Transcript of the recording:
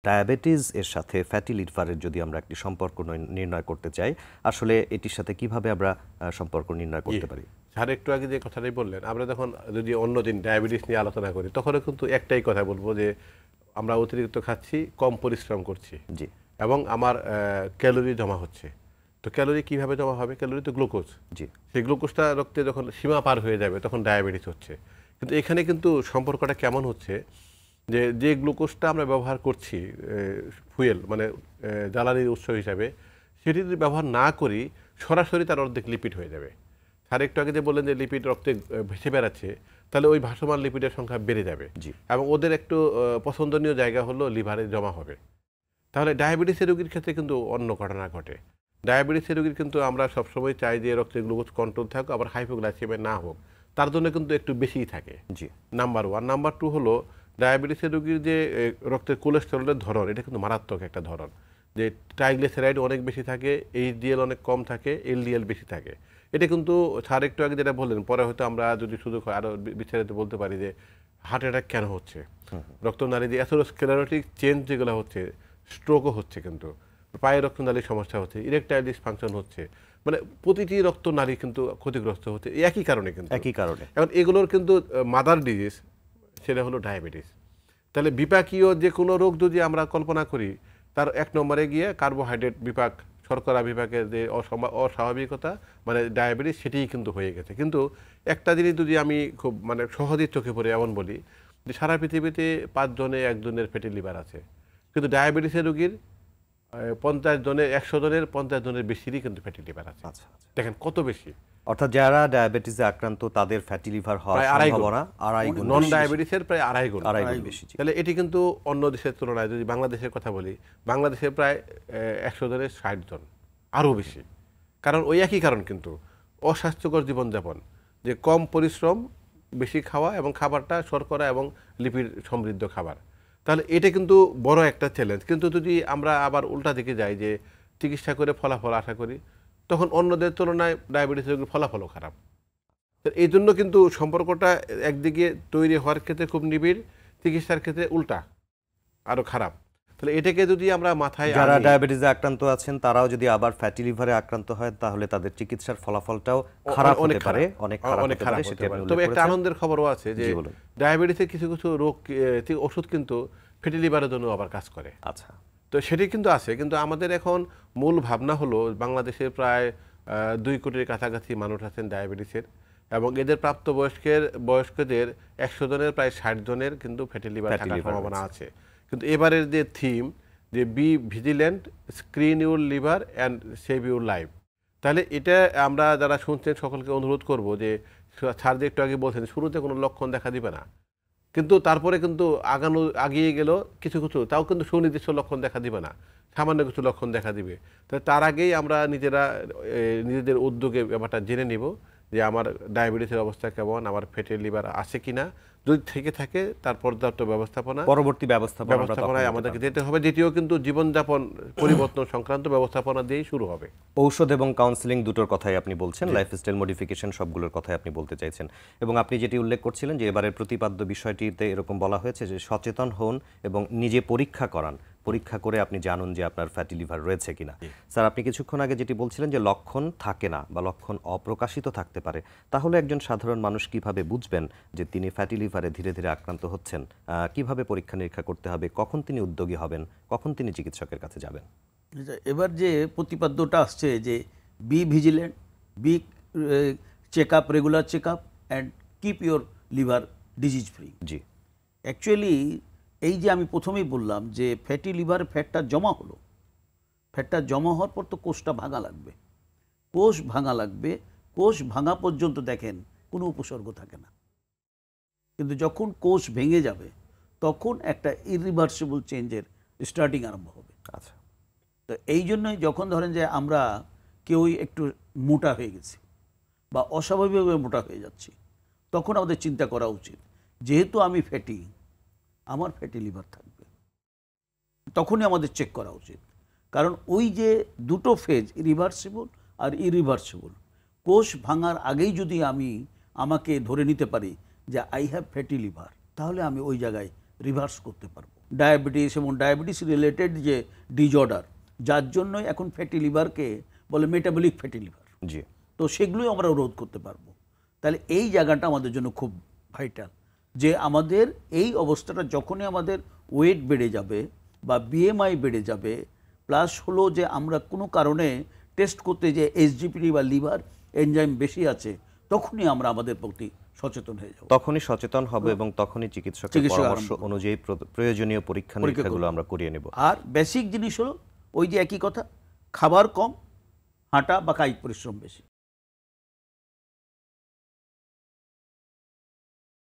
Diabetes এর সাথে fatty লিভারের যদি আমরা একটি সম্পর্ক নির্ণয় করতে চাই, আসলে এটির সাথে কিভাবে আমরা সম্পর্ক নির্ণয় করতে পারি? স্যার একটু আগে যে কথাটাই বললেন, আমরা যখন যদি অন্যদিন ডায়াবেটিস নিয়ে আলোচনা করি তখনও কিন্তু একটাই কথা বলবো যে আমরা অতিরিক্ত খাচ্ছি, কম পরিশ্রম করছি, জি এবং আমার ক্যালোরি জমা হচ্ছে। তো ক্যালোরি কিভাবে জমা হবে? ক্যালোরি তো গ্লুকোজ। জি সেই গ্লুকোজটা রক্তে যখন সীমা পার হয়ে যাবে তখন ডায়াবেটিস হচ্ছে। কিন্তু এখানে কিন্তু সম্পর্কটা কেমন হচ্ছে, যে যে গ্লুকোজটা আমরা ব্যবহার করছি ফুয়েল মানে জ্বালানির উৎস হিসাবে, সেটি যদি ব্যবহার না করি সরাসরি তার অর্ধেক লিপিড হয়ে যাবে। আর একটু আগে যে বললেন যে লিপিড রক্তে ভেসে বেড়াচ্ছে, তাহলে ওই ভাসমান লিপিডের সংখ্যা বেড়ে যাবে জি এবং ওদের একটু পছন্দনীয় জায়গা হলো লিভারে জমা হবে। তাহলে ডায়াবেটিসের রোগীর ক্ষেত্রে কিন্তু অন্য ঘটনা ঘটে। ডায়াবেটিসের রোগীর কিন্তু আমরা সবসময় চাই যে রক্তের গ্লুকোজ কন্ট্রোল থাকুক, আবার হাইপোগ্লাইসেমিয়া না হোক, তার জন্য কিন্তু একটু বেশিই থাকে। G number one. Number two হলো ডায়াবেটিসের রোগীর যে রক্তের কোলেস্টেরলের ধরন, এটা কিন্তু মারাত্মক একটা ধরন। যে ট্রাইগ্লিসারাইড অনেক বেশি থাকে, এইচডিএল অনেক কম থাকে, এলডিএল বেশি থাকে। এটা কিন্তু স্যার একটু আগে যেটা বললেন, পরে হয়তো আমরা যদি সুযোগ হয় আরও বিস্তারিত বলতে পারি যে হার্ট অ্যাটাক কেন হচ্ছে, রক্তনালী যে অ্যাথেরোস্ক্লেরোটিক চেঞ্জ যেগুলো হচ্ছে, স্ট্রোকও হচ্ছে, কিন্তু পায়ে রক্তনালীর সমস্যা হচ্ছে, ইরেকটাইল ডিসফাংশন হচ্ছে, মানে প্রতিটি রক্তনালী কিন্তু ক্ষতিগ্রস্ত হচ্ছে একই কারণে। কিন্তু একই কারণে এখন এগুলোর কিন্তু মাদার ডিজিজ সেটা হলো ডায়াবেটিস। তাহলে বিপাকীয় যে কোনো রোগ যদি আমরা কল্পনা করি, তার এক নম্বরে গিয়ে কার্বোহাইড্রেট বিপাক, শর্করা বিপাকের যে অস্বাভাবিকতা মানে ডায়াবেটিস, সেটিই কিন্তু হয়ে গেছে। কিন্তু একটা জিনিস যদি আমি খুব মানে সহজেই চোখে পড়ে এমন বলি যে সারা পৃথিবীতে 5 জনে 1 জনের ফ্যাটি লিভার আছে, কিন্তু ডায়াবেটিসের রোগীর 50 জনের 100 জনের 50 জনের বেশিরই কিন্তু ফ্যাটি লিভার আছে। আচ্ছা আচ্ছা। দেখেন কত বেশি। অর্থাৎ যারা ডায়াবেটিসে আক্রান্ত তাদের ফ্যাটি লিভার হওয়ার প্রায় আড়াই গুণ। সম্ভাবনা আড়াই গুণ নন বেশি। ডায়াবেটিসের প্রায় আড়াই গুণ বেশি জি। তাহলে এটি কিন্তু অন্য দেশের তুলনায় যদি বাংলাদেশের কথা বলি, বাংলাদেশে প্রায় 100 জনের 60 জন, আরও বেশি। কারণ ওই একই কারণ, কিন্তু অস্বাস্থ্যকর জীবনযাপন, যে কম পরিশ্রম, বেশি খাওয়া এবং খাবারটা শর্করা এবং লিপিড সমৃদ্ধ খাবার। তাহলে এটা কিন্তু বড় একটা চ্যালেঞ্জ। কিন্তু যদি আমরা আবার উল্টা দিকে যাই, যে চিকিৎসা করে ফলাফল আশা করি, তখন অন্যদের তুলনায় ডায়াবেটিস রোগীর ফলাফলও খারাপ। তো এই জন্য কিন্তু সম্পর্কটা একদিকে তৈরি হওয়ার ক্ষেত্রে খুব নিবিড়, চিকিৎসার ক্ষেত্রে উল্টা আরো খারাপ। তাহলে এটাকে যদি আমরা মাথায় যারা ডায়াবেটিসে আক্রান্ত আছেন তারাও যদি আবার ফ্যাটি লিভারে আক্রান্ত হয়, তাহলে তাদের চিকিৎসার ফলাফলটাও খারাপ হতে পারে, অনেক খারাপ হতে পারে। তবে একটা আনন্দের খবরও আছে যে ডায়াবেটিসের কিছু কিছু রোগ ওষুধ কিন্তু ফ্যাটি লিভারের জন্য আবার কাজ করে। আচ্ছা, তো সেটি কিন্তু আছে। কিন্তু আমাদের এখন মূল ভাবনা হলো বাংলাদেশে প্রায় 2 কোটির কাছাকাছি মানুষ আছেন ডায়াবেটিসের, এবং এদের বয়স্কদের 100 জনের প্রায় 60 জনের কিন্তু ফ্যাটি লিভার থাকার সম্ভাবনা আছে। কিন্তু এবারের যে থিম, যে be vigilant, screen your liver and save your life, তাহলে এটা আমরা যারা শুনছেন সকলকে অনুরোধ করব যে স্যার যে একটু আগে বলছেন শুরুতে কোনো লক্ষণ দেখা দিবে না, কিন্তু তারপরে কিন্তু আগিয়ে গেল কিছু কিছু, তাও কিন্তু সুনির্দিষ্ট লক্ষণ দেখা দিবে না, সামান্য কিছু লক্ষণ দেখা দিবে। তার আগেই আমরা নিজেদের উদ্যোগে ব্যাপারটা জেনে নিব যে আমার ডায়াবেটিসের অবস্থা কেমন, আমার ফ্যাটি লিভার আছে কিনা, যদি থেকে থাকে তার পর্যাপ্ত পরবর্তী ব্যবস্থাপনায় আমাদেরকে যেতে হবে। যেটিও কিন্তু জীবনযাপন পরিবর্তন সংক্রান্ত ব্যবস্থাপনা দিয়েই শুরু হবে। ঔষধ এবং কাউন্সেলিং দুটোর কথাই আপনি বলছেন, লাইফস্টাইল মডিফিকেশন সবগুলোর কথাই আপনি বলতে চাইছেন। এবং আপনি যেটি উল্লেখ করছিলেন যে এবারের প্রতিপাদ্য বিষয়টিতে এরকম বলা হয়েছে যে সচেতন হন এবং নিজে পরীক্ষা করান, পরীক্ষা করে আপনি জানুন যে আপনার ফ্যাটি লিভার রয়েছে কিনা। স্যার, আপনি কিছুক্ষণ আগে যেটি বলছিলেন যে লক্ষণ থাকে না বা লক্ষণ অপ্রকাশিত থাকতে পারে, তাহলে একজন সাধারণ মানুষ কিভাবে বুঝবেন যে তিনি ফ্যাটি লিভারে ধীরে ধীরে আক্রান্ত হচ্ছেন? কিভাবে পরীক্ষা নিরীক্ষা করতে হবে? কখন তিনি উদ্যোগী হবেন? কখন তিনি চিকিৎসকের কাছে যাবেন? এবার যে প্রতিপাদ্যটা আসছে যে be vigilant, be check up, regular check up and keep your liver disease free. জি, অ্যাকচুয়ালি এই যে আমি প্রথমেই বললাম যে ফ্যাটি লিভার ফ্যাটটা জমা হলো, ফ্যাটটা জমা হওয়ার পর তো কোষটা ভাঙা লাগবে, কোষ ভাঙা লাগবে। কোষ ভাঙা পর্যন্ত দেখেন কোনো উপসর্গ থাকে না, কিন্তু যখন কোষ ভেঙে যাবে তখন একটা ইরিভার্সিবল চেঞ্জের স্টার্টিং আরম্ভ হবে। আচ্ছা, তো এই জন্যই যখন ধরেন যে আমরা কেউই একটু মোটা হয়ে গেছি বা অস্বাভাবিকভাবে মোটা হয়ে যাচ্ছি, তখন আমাদের চিন্তা করা উচিত যেহেতু আমি ফ্যাটি, আমার ফ্যাটি লিভার থাকবে, তখনই আমাদের চেক করা উচিত। কারণ ওই যে দুটো ফেজ, রিভার্সিবল আর ইরিভার্সিবল, কোষ ভাঙার আগেই যদি আমাকে ধরে নিতে পারি যে আই হ্যাভ ফ্যাটি লিভার, তাহলে আমি ওই জায়গায় রিভার্স করতে পারবো। ডায়াবেটিস এবং ডায়াবেটিস রিলেটেড যে ডিজঅর্ডার, যার জন্য এখন ফ্যাটি লিভারকে বলে মেটাবলিক ফ্যাটি লিভার, জি। তো সেগুলোই আমরা রোধ করতে পারবো। তাহলে এই জায়গাটা আমাদের জন্য খুব ভাইটাল, যে আমাদের এই অবস্থাটা যখনই আমাদের ওয়েট বেড়ে যাবে বা বিএমআই বেড়ে যাবে, প্লাস হলো যে আমরা কোনো কারণে টেস্ট করতে যে এসজিপিটি বা লিভার এনজাইম বেশি আছে, তখনই আমরা আমাদের প্রতি সচেতন হয়ে যাব। তখনই সচেতন হব এবং তখনই চিকিৎসকের চিকিৎসা পরামর্শ আরম্ভ অনুযায়ী প্রয়োজনীয় পরীক্ষা নিরীক্ষাগুলো আমরা করিয়ে নেব। আর বেসিক জিনিস হলো ওই যে একই কথা, খাবার কম, হাঁটা বা কায়িক পরিশ্রম বেশি।